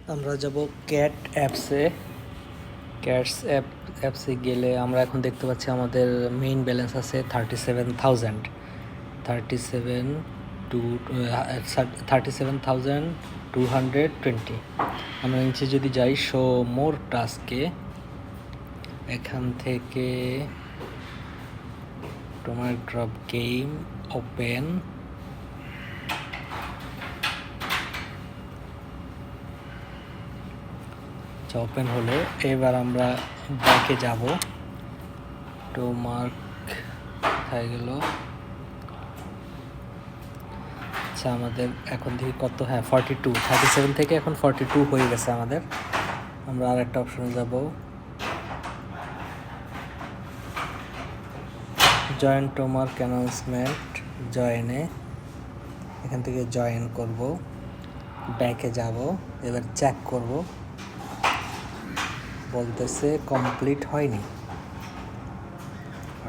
আমরা যাব ক্যাট অ্যাপসে। অ্যাপসে গেলে আমরা এখন দেখতে পাচ্ছি আমাদের মেইন ব্যালেন্স আছে 37,000 37 টু 37,220। আমরা নিচে যদি যাই শো মোর টাস্কে, এখান থেকে তোমার ড্রপ গেম ওপেন, ওপেন হলো। এবার আমরা ব্যাকে যাব। টোমার্ক কোথায় গেল? আচ্ছা, আমাদের এখন থেকে কত? হ্যাঁ, 42, 37 থেকে এখন 42 হয়ে গেছে আমাদের। আমরা আর একটা অপশনে যাব, জয়েন টোমার্ক অ্যানাউন্সমেন্ট, জয়েনে। এখান থেকে জয়েন করব, ব্যাকে যাব, এবার চেক করব, বলতেছে কমপ্লিট হয়নি।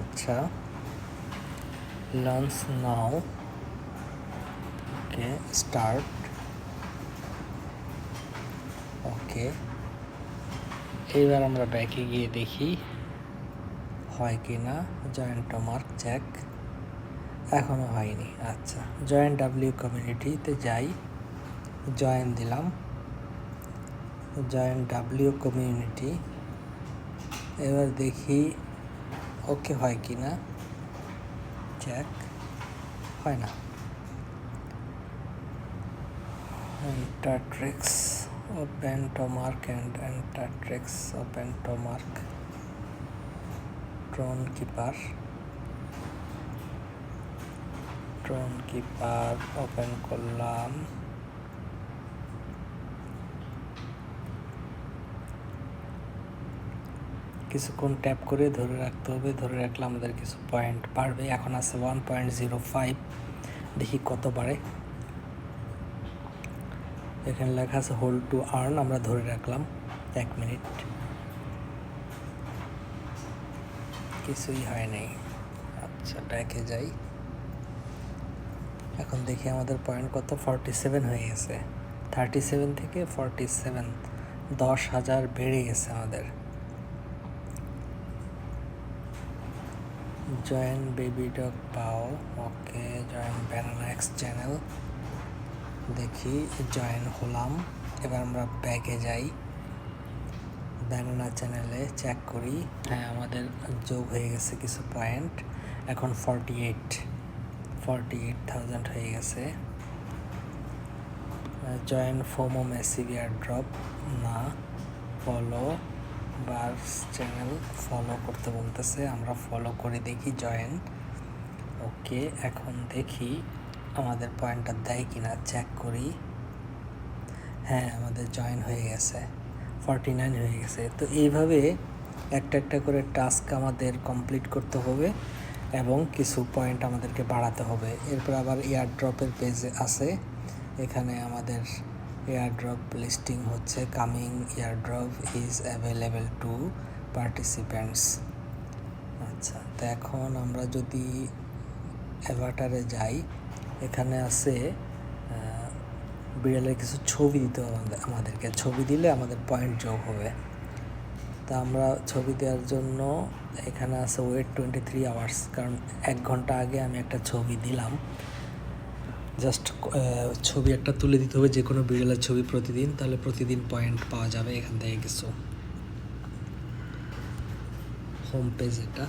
আচ্ছা, লঞ্চ নাও, ওকে, স্টার্ট, ওকে। এইবার আমরা ব্যাকে গিয়ে দেখি হয় কি না। জয়েন টোমার্ক চেক, এখনও হয়নি। আচ্ছা, জয়েন ডাব্লিউ কমিউনিটিতে যাই, জয়েন দিলাম, জয়েন ডাব্লিউ কমিউনিটি। এবার দেখি ওকে হয় কি না, চেক, হয় না। এন্টারট্রিক্স, ওপেন টোমার্ক অ্যান্ড এন্টারট্রিক্স, ওপেন টোমার্ক, ট্রোন কিপার ওপেন করলাম। কিছুক্ষণ ট্যাপ করে ধরে রাখতে হবে, ধরে রাখলে আমাদের কিছু পয়েন্ট বাড়বে। এখন আছে 1.05, দেখি কত বাড়ে। এখানে লেখা আছে হোল্ড টু আর্ন, আমরা ধরে রাখলাম 1 মিনিট, কিছুই হয় নাই। আচ্ছা, ব্যাকে যাই, এখন দেখি আমাদের পয়েন্ট কত, 47 হয়ে গেছে। 37 থেকে 47, 10,000 বেড়ে গেছে আমাদের। জয়েন বেবি ডগ পাও, ওকে, জয়েন ব্যানানা এক্স চ্যানেল, দেখি জয়েন হলাম। এবার আমরা ব্যাকে যাই, ব্যানানা চ্যানেলে চেক করি, হ্যাঁ আমাদের যোগ হয়ে গেছে কিছু পয়েন্ট। এখন 48,000 হয়ে গেছে। জয়েন ফোমো ম্যাসিভ এয়ারড্রপ, না। ফলো বার্স চ্যানেল, ফলো করতে বলতেছে, আমরা ফলো করে দেখি জয়েন, ওকে। এখন দেখি আমাদের পয়েন্টটা দেয় কিনা, চেক করি, হ্যাঁ আমাদের জয়েন হয়ে গেছে, 49 হয়ে গেছে। তো এইভাবে একটা একটা করে টাস্ক আমাদের কমপ্লিট করতে হবে এবং কিছু পয়েন্ট আমাদেরকে বাড়াতে হবে। এরপর আবার এয়ারড্রপের পেজে আছে, এখানে আমাদের এয়ারড্রপ লিস্টিং হচ্ছে, coming airdrop is available two participants. আচ্ছা, তো এখন আমরা যদি অ্যাভাটারে যাই, এখানে আছে বিড়ালের কিছু ছবি দিতে হবে আমাদেরকে, ছবি দিলে আমাদের পয়েন্ট যোগ হবে। তা আমরা ছবি দেওয়ার জন্য এখানে আছে ওয়েট 23 আওয়ার্স, কারণ 1 ঘন্টা আগে আমি একটা ছবি দিলাম। জাস্ট ছবি একটা তুলে দিতে হবে, যে কোনো বিড়ালের ছবি প্রতিদিন, তাহলে প্রতিদিন পয়েন্ট পাওয়া যাবে এখান থেকে কিছু। হোম পেজ এটা।